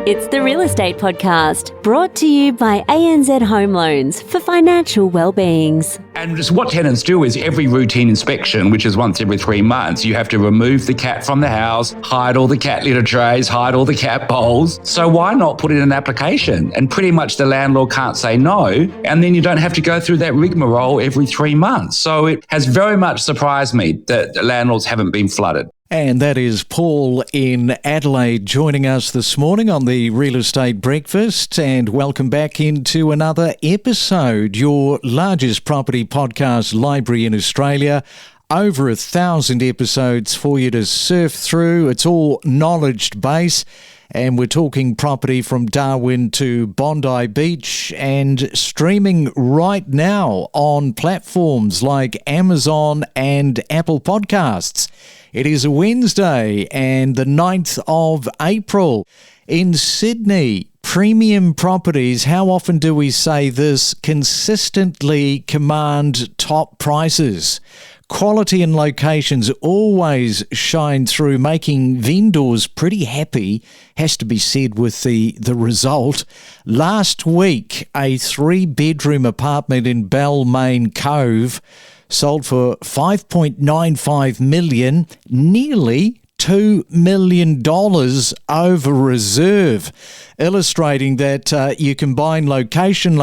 It's the Real Estate Podcast, brought to you by ANZ Home Loans for financial well-beings. And just what tenants do is every routine inspection, which is once every 3 months, you have to remove the cat from the house, hide all the cat litter trays, hide all the cat bowls. So why not put in an application? And pretty much the landlord can't say no, and then you don't have to go through that rigmarole every 3 months. So it has very much surprised me that the landlords haven't been flooded. And that is Paul in Adelaide joining us this morning on the Real Estate Breakfast. And welcome back into another episode, your largest property podcast library in Australia. Over 1,000 episodes for you to surf through. It's all knowledge-based. And we're talking property from Darwin to Bondi Beach and streaming right now on platforms like Amazon and Apple Podcasts. It is a Wednesday and the 9th of April in Sydney. Premium properties, how often do we say this, consistently command top prices. Quality and locations always shine through, making vendors pretty happy, has to be said, with the result. Last week, a 3-bedroom apartment in Balmain Cove sold for $5.95 million, nearly $2 million over reserve, illustrating that you combine location,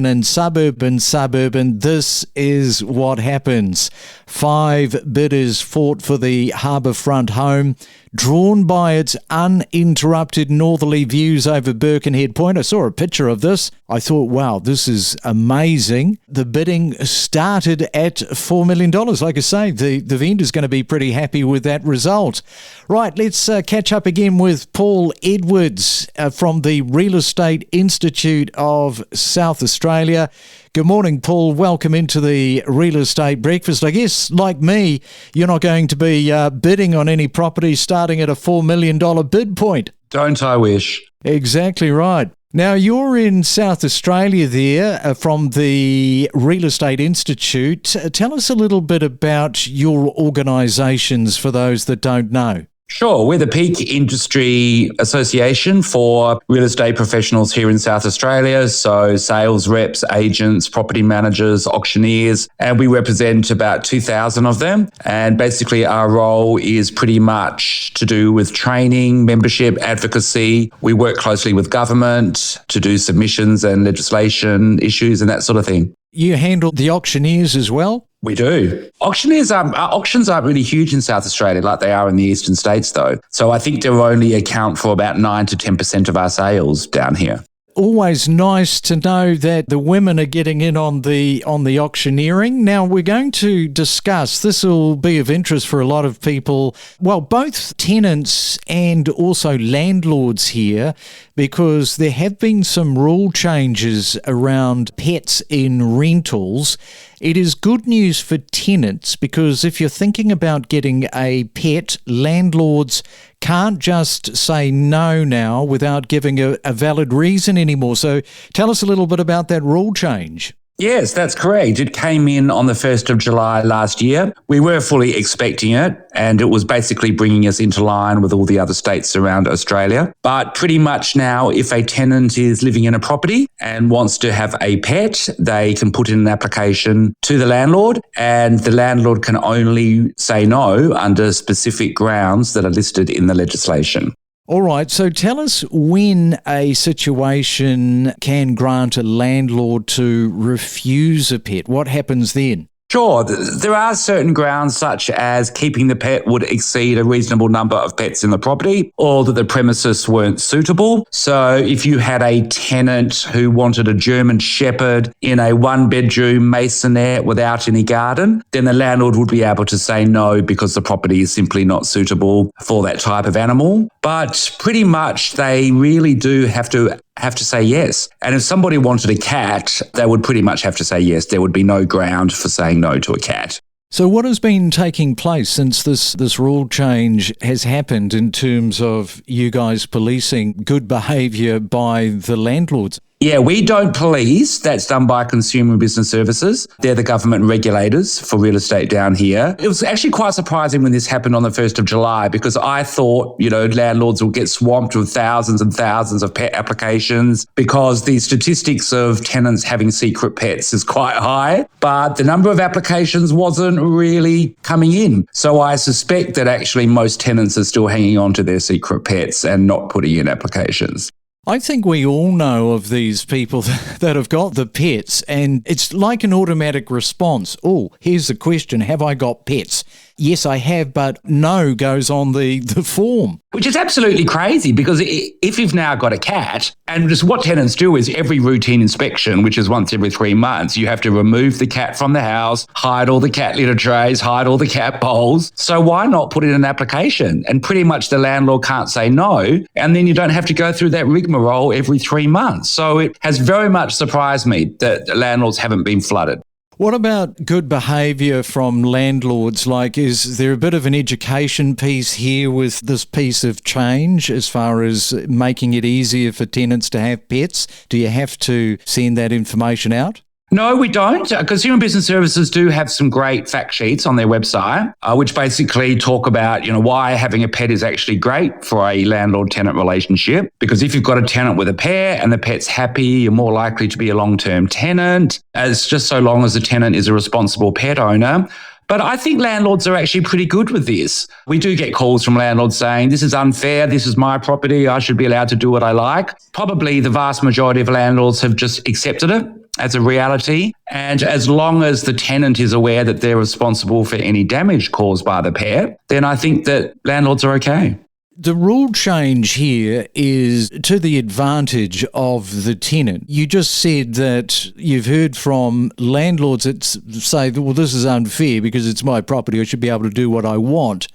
and suburban. This is what happens. 5 bidders fought for the harbourfront home, drawn by its uninterrupted northerly views over Birkenhead Point. I saw a picture of this. I thought, wow, this is amazing. The bidding started at $4 million. Like I say, the vendor's going to be pretty happy with that result. Right, let's catch up again with Paul Edwards from the Real Estate Institute of South Australia. Good morning, Paul. Welcome into the Real Estate Breakfast. I guess, like me, you're not going to be bidding on any property starting at a $4 million bid point. Don't I wish? Exactly right. Now, you're in South Australia there from the Real Estate Institute. Tell us a little bit about your organisations for those that don't know. Sure. We're the peak industry association for real estate professionals here in South Australia. So sales reps, agents, property managers, auctioneers, and we represent about 2,000 of them. And basically our role is pretty much to do with training, membership, advocacy. We work closely with government to do submissions and legislation issues and that sort of thing. You handle the auctioneers as well? We do. Auctions aren't really huge in South Australia like they are in the eastern states, though. So I think they only account for about 9 to 10% of our sales down here. Always nice to know that the women are getting in on the auctioneering. Now, we're going to discuss, this will be of interest for a lot of people, well, both tenants and also landlords here, because there have been some rule changes around pets in rentals. It is good news for tenants because if you're thinking about getting a pet, landlords can't just say no now without giving a valid reason anymore. So tell us a little bit about that rule change. Yes, that's correct. It came in on the 1st of July last year. We were fully expecting it, and it was basically bringing us into line with all the other states around Australia. But pretty much now, if a tenant is living in a property and wants to have a pet, they can put in an application to the landlord, and the landlord can only say no under specific grounds that are listed in the legislation. All right, so tell us when a situation can grant a landlord to refuse a pet. What happens then? Sure. There are certain grounds such as keeping the pet would exceed a reasonable number of pets in the property or that the premises weren't suitable. So if you had a tenant who wanted a German Shepherd in a 1-bedroom masonette without any garden, then the landlord would be able to say no because the property is simply not suitable for that type of animal. But pretty much they really do have to say yes. And if somebody wanted a cat, they would pretty much have to say yes. There would be no ground for saying no to a cat. So what has been taking place since this rule change has happened in terms of you guys policing good behaviour by the landlords? Yeah, we don't police. That's done by Consumer and Business Services. They're the government regulators for real estate down here. It was actually quite surprising when this happened on the 1st of July because I thought, landlords will get swamped with thousands and thousands of pet applications because the statistics of tenants having secret pets is quite high, but the number of applications wasn't really coming in. So I suspect that actually most tenants are still hanging on to their secret pets and not putting in applications. I think we all know of these people that have got the pets, and it's like an automatic response. Oh, here's the question, have I got pets? Yes, I have, but no goes on the form. Which is absolutely crazy because if you've now got a cat, and just what tenants do is every routine inspection, which is once every 3 months, you have to remove the cat from the house, hide all the cat litter trays, hide all the cat bowls. So why not put in an application? And pretty much the landlord can't say no, and then you don't have to go through that rigmarole every 3 months. So it has very much surprised me that landlords haven't been flooded. What about good behaviour from landlords? Like, is there a bit of an education piece here with this piece of change as far as making it easier for tenants to have pets? Do you have to send that information out? No, we don't. Consumer Business Services do have some great fact sheets on their website, which basically talk about, why having a pet is actually great for a landlord-tenant relationship. Because if you've got a tenant with a pet and the pet's happy, you're more likely to be a long-term tenant, as just so long as the tenant is a responsible pet owner. But I think landlords are actually pretty good with this. We do get calls from landlords saying, this is unfair, this is my property, I should be allowed to do what I like. Probably the vast majority of landlords have just accepted it as a reality. And as long as the tenant is aware that they're responsible for any damage caused by the pet, then I think that landlords are okay. The rule change here is to the advantage of the tenant. You just said that you've heard from landlords that say, well, this is unfair because it's my property, I should be able to do what I want,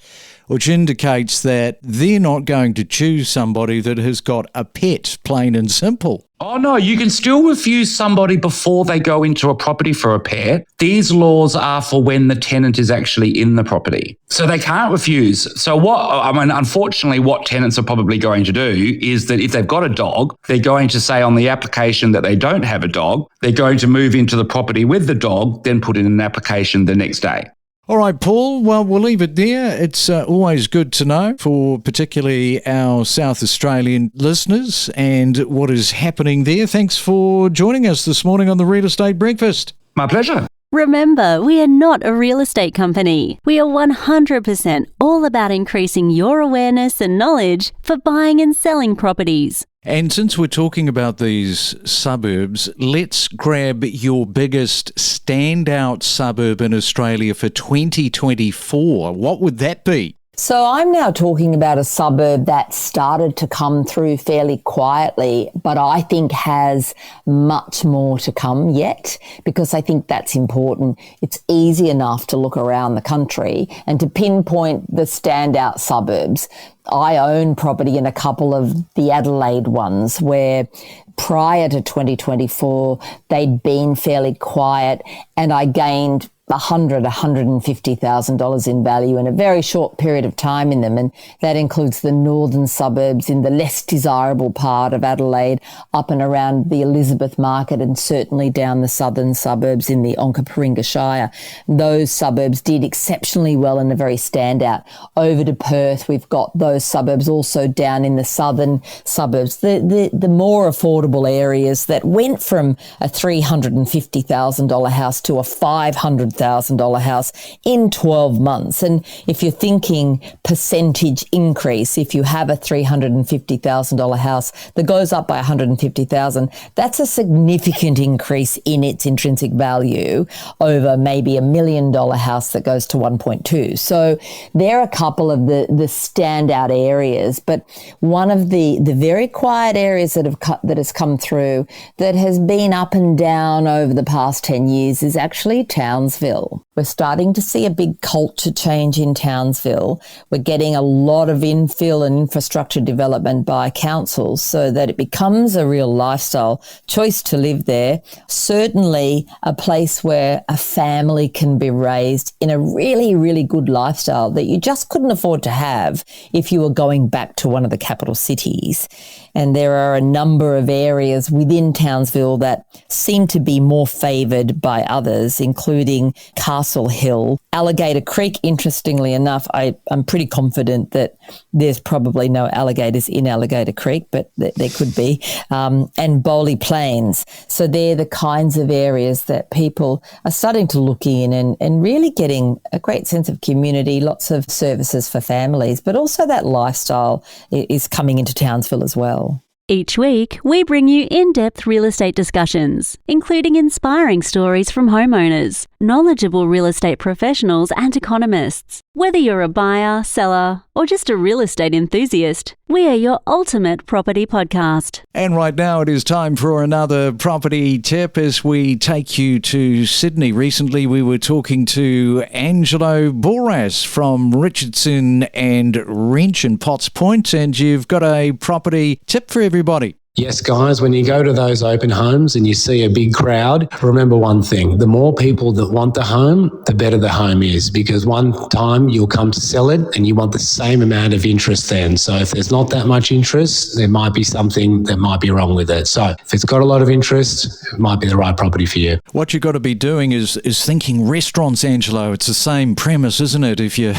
which indicates that they're not going to choose somebody that has got a pet, plain and simple. Oh, no, you can still refuse somebody before they go into a property for a pet. These laws are for when the tenant is actually in the property. So they can't refuse. So unfortunately, what tenants are probably going to do is that if they've got a dog, they're going to say on the application that they don't have a dog. They're going to move into the property with the dog, then put in an application the next day. All right, Paul, well, we'll leave it there. It's always good to know for particularly our South Australian listeners and what is happening there. Thanks for joining us this morning on the Real Estate Breakfast. My pleasure. Remember, we are not a real estate company. We are 100% all about increasing your awareness and knowledge for buying and selling properties. And since we're talking about these suburbs, let's grab your biggest standout suburb in Australia for 2024. What would that be? So I'm now talking about a suburb that started to come through fairly quietly, but I think has much more to come yet, because I think that's important. It's easy enough to look around the country and to pinpoint the standout suburbs. I own property in a couple of the Adelaide ones where prior to 2024, they'd been fairly quiet, and I gained $150,000 in value in a very short period of time in them. And that includes the northern suburbs in the less desirable part of Adelaide, up and around the Elizabeth Market, and certainly down the southern suburbs in the Onkaparinga Shire. Those suburbs did exceptionally well and are very standout. Over to Perth, we've got those suburbs also down in the southern suburbs, the more affordable areas that went from a $350,000 house to a $500,000 house in 12 months. And if you're thinking percentage increase, if you have a $350,000 house that goes up by $150,000, that's a significant increase in its intrinsic value over maybe $1 million house that goes to 1.2. So there are a couple of the standout areas, but one of the very quiet areas that has come through that has been up and down over the past 10 years is actually Townsville. Townsville. We're starting to see a big culture change in Townsville. We're getting a lot of infill and infrastructure development by councils so that it becomes a real lifestyle choice to live there. Certainly a place where a family can be raised in a really, really good lifestyle that you just couldn't afford to have if you were going back to one of the capital cities. And there are a number of areas within Townsville that seem to be more favoured by others, including Castle Hill. Alligator Creek, interestingly enough, I'm pretty confident that there's probably no alligators in Alligator Creek, but there could be, and Bowley Plains. So they're the kinds of areas that people are starting to look in and really getting a great sense of community, lots of services for families, but also that lifestyle is coming into Townsville as well. Each week, we bring you in-depth real estate discussions, including inspiring stories from homeowners, knowledgeable real estate professionals and economists. Whether you're a buyer, seller, or just a real estate enthusiast, we are your ultimate property podcast. And right now it is time for another property tip as we take you to Sydney. Recently we were talking to Angelo Boras from Richardson and Wrench in Potts Point, and you've got a property tip for everybody. Yes, guys, when you go to those open homes and you see a big crowd, remember one thing. The more people that want the home, the better the home is, because one time you'll come to sell it and you want the same amount of interest then. So if there's not that much interest, there might be something that might be wrong with it. So if it's got a lot of interest, it might be the right property for you. What you've got to be doing is thinking restaurants, Angelo. It's the same premise, isn't it? If you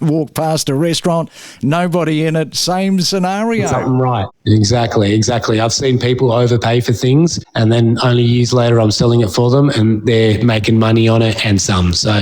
walk past a restaurant, nobody in it, same scenario. Something right. Exactly. I've seen people overpay for things and then only years later I'm selling it for them and they're making money on it and some. So,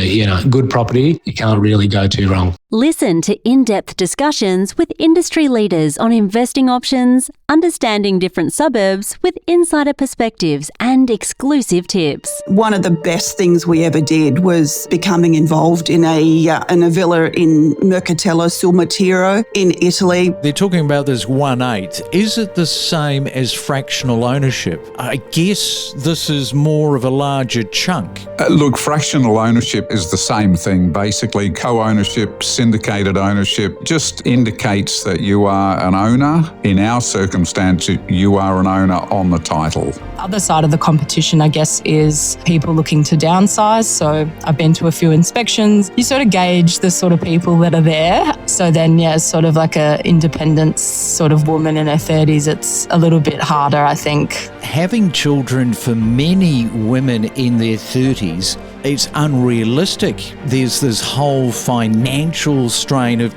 good property, you can't really go too wrong. Listen to in-depth discussions with industry leaders on investing options, understanding different suburbs with insider perspectives and exclusive tips. One of the best things we ever did was becoming involved in a villa in Mercatello sul Matiro in Italy. They're talking about this 1/8. Is it the same as fractional ownership? I guess this is more of a larger chunk. Look, fractional ownership is the same thing. Basically, co-ownership, syndicated ownership just indicates that you are an owner. In our circumstance, you are an owner on the title. Other side of the competition, I guess, is people looking to downsize. So I've been to a few inspections. You sort of gauge the sort of people that are there. So then, sort of like a independent sort of woman in her 30s, it's a little bit harder, I think. Having children for many women in their 30s, it's unrealistic. There's this whole financial strain of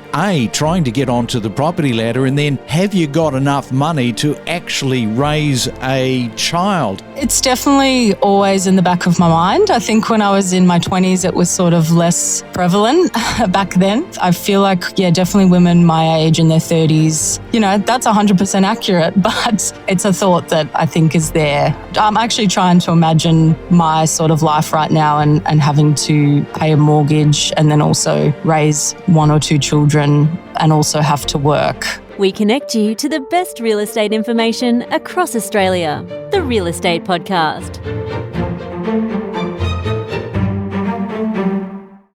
trying to get onto the property ladder, and then have you got enough money to actually raise a child? It's definitely always in the back of my mind. I think when I was in my 20s, it was sort of less prevalent back then. I feel like, definitely women my age in their 30s, that's 100% accurate, but it's a thought that I think is there. I'm actually trying to imagine my sort of life right now and having to pay a mortgage and then also raise 1 or 2 children and also have to work. We connect you to the best real estate information across Australia. The Real Estate Podcast.